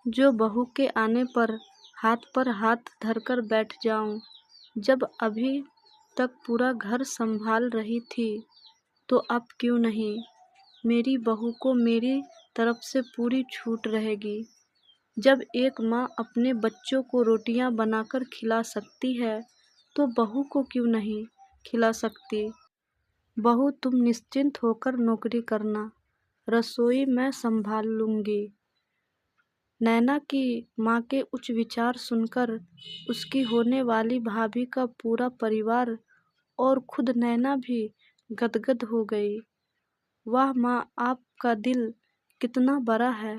जो बहू के आने पर हाथ धर कर बैठ जाऊं। जब अभी तक पूरा घर संभाल रही थी तो अब क्यों नहीं। मेरी बहू को मेरी तरफ से पूरी छूट रहेगी। जब एक माँ अपने बच्चों को रोटियां बनाकर खिला सकती है तो बहू को क्यों नहीं खिला सकती। बहू, तुम निश्चिंत होकर नौकरी करना, रसोई मैं संभाल लूंगी। नैना की माँ के उच्च विचार सुनकर उसकी होने वाली भाभी का पूरा परिवार और खुद नैना भी गदगद हो गई। वाह माँ, आपका दिल कितना बड़ा है।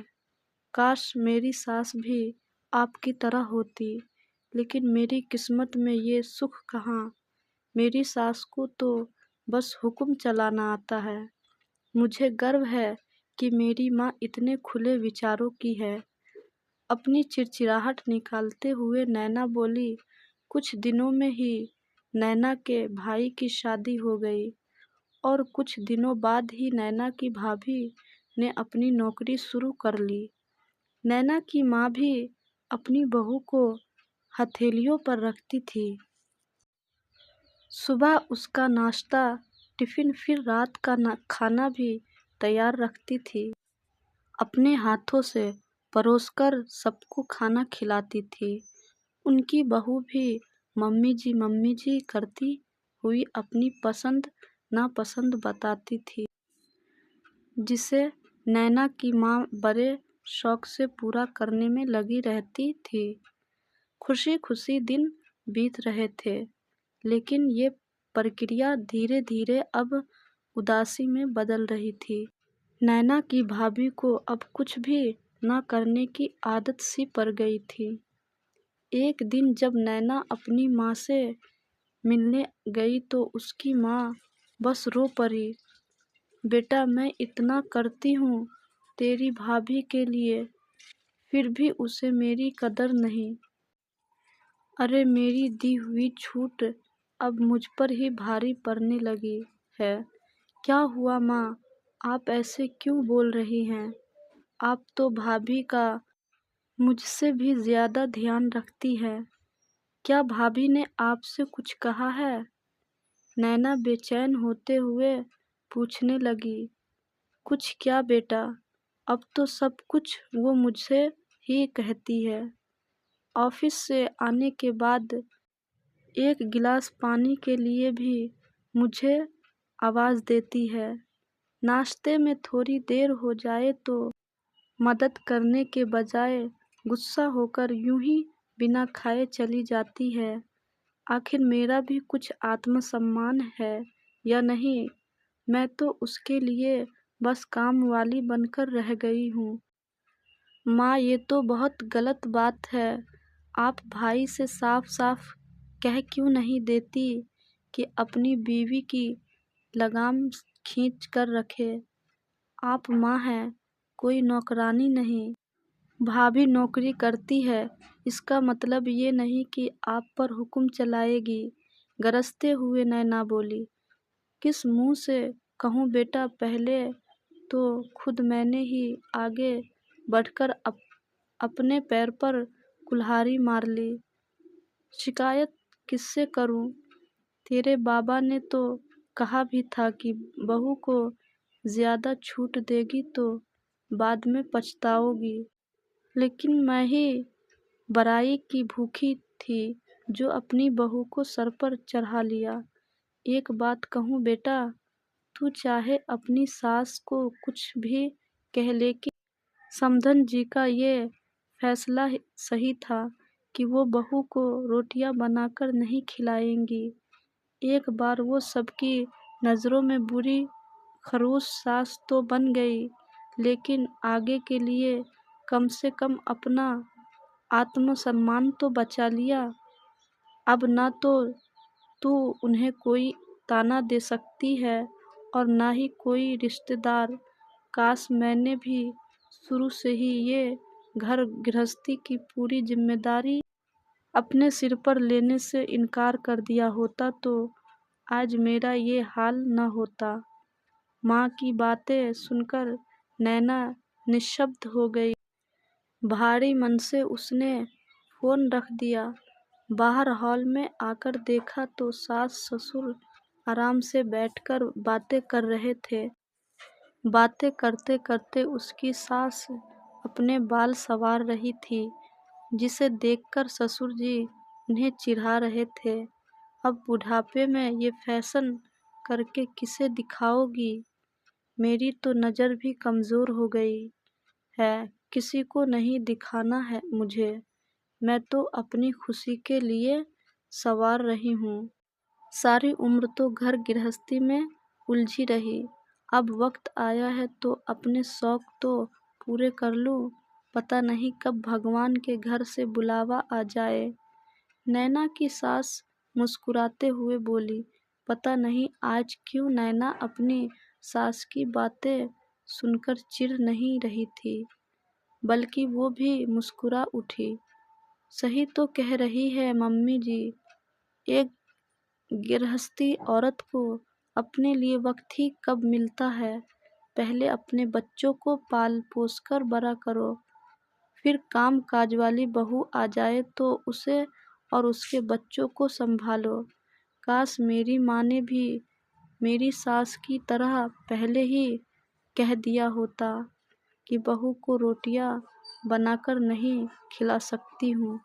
काश मेरी सास भी आपकी तरह होती, लेकिन मेरी किस्मत में ये सुख कहाँ। मेरी सास को तो बस हुक्म चलाना आता है। मुझे गर्व है कि मेरी माँ इतने खुले विचारों की है। अपनी चिड़चिड़ाहट निकालते हुए नैना बोली। कुछ दिनों में ही नैना के भाई की शादी हो गई और कुछ दिनों बाद ही नैना की भाभी ने अपनी नौकरी शुरू कर ली। नैना की माँ भी अपनी बहू को हथेलियों पर रखती थी। सुबह उसका नाश्ता, टिफिन, फिर रात का खाना भी तैयार रखती थी। अपने हाथों से परोसकर सबको खाना खिलाती थी। उनकी बहू भी मम्मी जी करती हुई अपनी पसंद नापसंद बताती थी, जिसे नैना की माँ बड़े शौक से पूरा करने में लगी रहती थी। खुशी खुशी दिन बीत रहे थे, लेकिन ये प्रक्रिया धीरे धीरे अब उदासी में बदल रही थी। नैना की भाभी को अब कुछ भी न करने की आदत सी पड़ गई थी। एक दिन जब नैना अपनी माँ से मिलने गई तो उसकी माँ बस रो पड़ी। बेटा, मैं इतना करती हूँ तेरी भाभी के लिए, फिर भी उसे मेरी कदर नहीं। अरे, मेरी दी हुई छूट अब मुझ पर ही भारी पड़ने लगी है। क्या हुआ माँ, आप ऐसे क्यों बोल रही हैं। आप तो भाभी का मुझसे भी ज्यादा ध्यान रखती है। क्या भाभी ने आपसे कुछ कहा है। नैना बेचैन होते हुए पूछने लगी। कुछ क्या बेटा, अब तो सब कुछ वो मुझसे ही कहती है। ऑफिस से आने के बाद एक गिलास पानी के लिए भी मुझे आवाज़ देती है। नाश्ते में थोड़ी देर हो जाए तो मदद करने के बजाय गुस्सा होकर यूं ही बिना खाए चली जाती है। आखिर मेरा भी कुछ आत्मसम्मान है या नहीं। मैं तो उसके लिए बस काम वाली बनकर रह गई हूँ। माँ, ये तो बहुत गलत बात है। आप भाई से साफ साफ कह क्यों नहीं देती कि अपनी बीवी की लगाम खींच कर रखे। आप माँ हैं, कोई नौकरानी नहीं। भाभी नौकरी करती है, इसका मतलब ये नहीं कि आप पर हुक्म चलाएगी। गरजते हुए नैना बोली। किस मुंह से कहूँ बेटा, पहले तो खुद मैंने ही आगे बढ़कर अपने पैर पर कुल्हाड़ी मार ली। शिकायत किससे करूं। तेरे बाबा ने तो कहा भी था कि बहू को ज्यादा छूट देगी तो बाद में पछताओगी। लेकिन मैं ही बड़ाई की भूखी थी जो अपनी बहू को सर पर चढ़ा लिया। एक बात कहूँ बेटा, तू चाहे अपनी सास को कुछ भी कह, लेकिन समधन जी का ये फैसला सही था कि वो बहू को रोटियां बनाकर नहीं खिलाएंगी। एक बार वो सबकी नज़रों में बुरी खड़ूस सास तो बन गई, लेकिन आगे के लिए कम से कम अपना आत्मसम्मान तो बचा लिया। अब ना तो तू उन्हें कोई ताना दे सकती है और ना ही कोई रिश्तेदार। काश मैंने भी शुरू से ही ये घर गृहस्थी की पूरी जिम्मेदारी अपने सिर पर लेने से इनकार कर दिया होता तो आज मेरा ये हाल न होता। माँ की बातें सुनकर नैना निशब्द हो गई। بھاری من سے اس نے فون رکھ دیا۔ باہر ہال میں آ کر دیکھا تو ساس سسر آرام سے بیٹھ کر باتیں کر رہے تھے۔ باتیں کرتے کرتے اس کی ساس اپنے بال سنوار رہی تھی، جسے دیکھ کر سسر جی انہیں چڑھا رہے تھے۔ اب بڑھاپے میں یہ فیشن کر کے کسے دکھاؤ گی؟ میری تو نظر بھی کمزور ہو گئی ہے، کسی کو نہیں دکھانا ہے مجھے، میں تو اپنی خوشی کے لیے سنوار رہی ہوں۔ ساری عمر تو گھر گرہستی میں الجھی رہی، اب وقت آیا ہے تو اپنے شوق تو پورے کر لوں، پتہ نہیں کب بھگوان کے گھر سے بلاوا آ جائے۔ نینا کی ساس مسکراتے ہوئے بولی۔ پتہ نہیں آج کیوں نینا اپنی ساس کی باتیں سن کر چڑ نہیں رہی تھی، بلکہ وہ بھی مسکرا اٹھی۔ صحیح تو کہہ رہی ہے ممی جی، ایک گرہستی عورت کو اپنے لیے وقت ہی کب ملتا ہے؟ پہلے اپنے بچوں کو پال پوس کر بڑا کرو، پھر کام کاج والی بہو آ جائے تو اسے اور اس کے بچوں کو سنبھالو۔ کاش میری ماں نے بھی میری ساس کی طرح پہلے ہی کہہ دیا ہوتا کہ بہو کو روٹیاں بنا کر نہیں کھلا سکتی ہوں۔